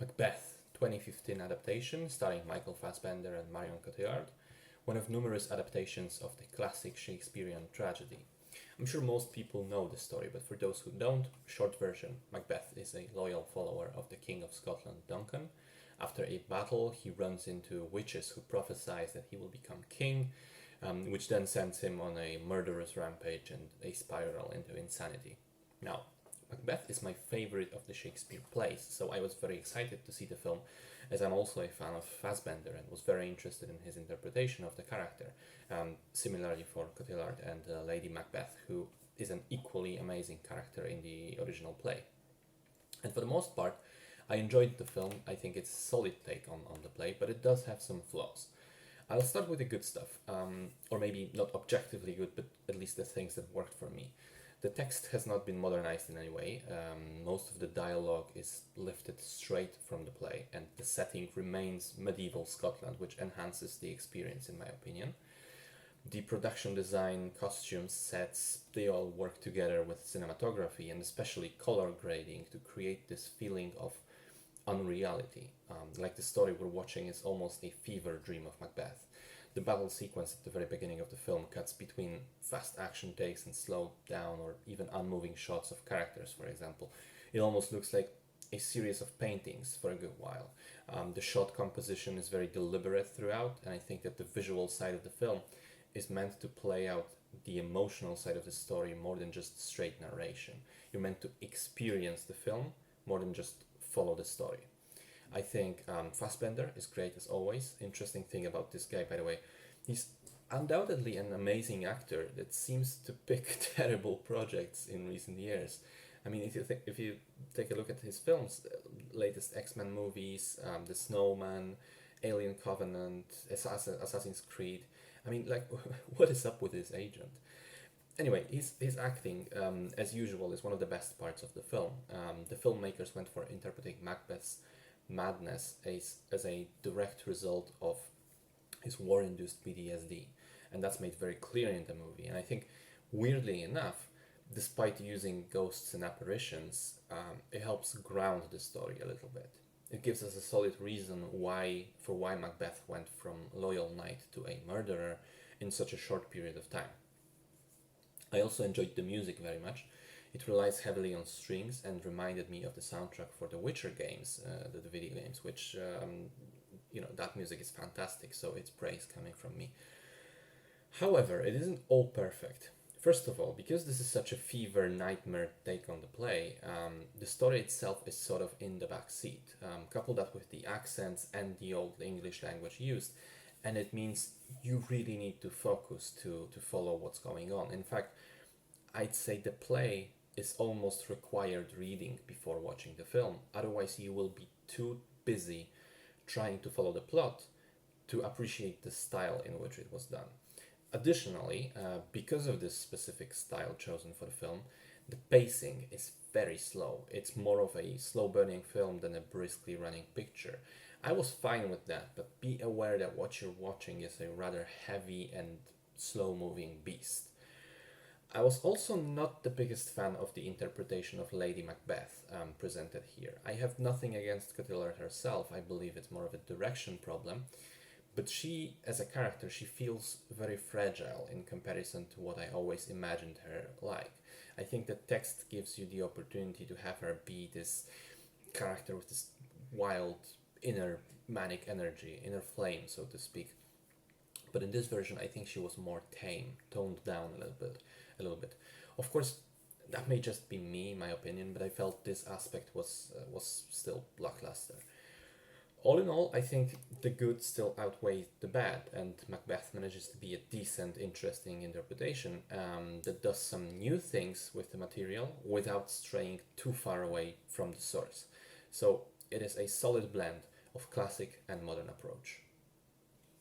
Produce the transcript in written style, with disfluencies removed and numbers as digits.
Macbeth 2015 adaptation starring Michael Fassbender and Marion Cotillard, one of numerous adaptations of the classic Shakespearean tragedy. I'm sure most people know the story, but for those who don't, short version, Macbeth is a loyal follower of the King of Scotland, Duncan. After a battle, he runs into witches who prophesize that he will become king, which then sends him on a murderous rampage and a spiral into insanity. Now, Macbeth is my favorite of the Shakespeare plays, so I was very excited to see the film, as I'm also a fan of Fassbender and was very interested in his interpretation of the character. Similarly for Cotillard and Lady Macbeth, who is an equally amazing character in the original play. And for the most part, I enjoyed the film. I think it's a solid take on the play, but it does have some flaws. I'll start with the good stuff, or maybe not objectively good, but at least the things that worked for me. The text has not been modernized in any way. Most of the dialogue is lifted straight from the play, and the setting remains medieval Scotland, which enhances the experience, in my opinion. The production design, costumes, sets, they all work together with cinematography and especially color grading to create this feeling of unreality. Like the story we're watching is almost a fever dream of Macbeth. The battle sequence at the very beginning of the film cuts between fast action takes and slowed down or even unmoving shots of characters, for example. It almost looks like a series of paintings for a good while. The shot composition is very deliberate throughout, and I think that the visual side of the film is meant to play out the emotional side of the story more than just straight narration. You're meant to experience the film more than just follow the story. I think Fassbender is great as always. Interesting thing about this guy, by the way, he's undoubtedly an amazing actor that seems to pick terrible projects in recent years. I mean, if you take a look at his films, latest X-Men movies, The Snowman, Alien Covenant, Assassin's Creed, I mean, like, what is up with his agent? Anyway, his acting, as usual, is one of the best parts of the film. The filmmakers went for interpreting Macbeth's madness as a direct result of his war-induced PTSD, and that's made very clear in the movie. And I think, weirdly enough, despite using ghosts and apparitions, it helps ground the story a little bit. It gives us a solid reason why Macbeth went from loyal knight to a murderer in such a short period of time. I also enjoyed the music very much. It relies heavily on strings and reminded me of the soundtrack for the Witcher games, the video games, which, that music is fantastic, so it's praise coming from me. However, it isn't all perfect. First of all, because this is such a fever nightmare take on the play, the story itself is sort of in the back seat. Couple that with the accents and the old English language used, and it means you really need to focus to follow what's going on. In fact, I'd say the play is almost required reading before watching the film. Otherwise, you will be too busy trying to follow the plot to appreciate the style in which it was done. Additionally, because of this specific style chosen for the film, the pacing is very slow. It's more of a slow-burning film than a briskly running picture. I was fine with that, but be aware that what you're watching is a rather heavy and slow-moving beast. I was also not the biggest fan of the interpretation of Lady Macbeth presented here. I have nothing against Cotillard herself. I believe it's more of a direction problem. But she, as a character, she feels very fragile in comparison to what I always imagined her like. I think the text gives you the opportunity to have her be this character with this wild inner manic energy, inner flame, so to speak. But in this version, I think she was more tame, toned down a little bit. Of course, that may just be me, my opinion, but I felt this aspect was still lackluster. All in all, I think the good still outweighs the bad, and Macbeth manages to be a decent, interesting interpretation that does some new things with the material without straying too far away from the source. So it is a solid blend of classic and modern approach.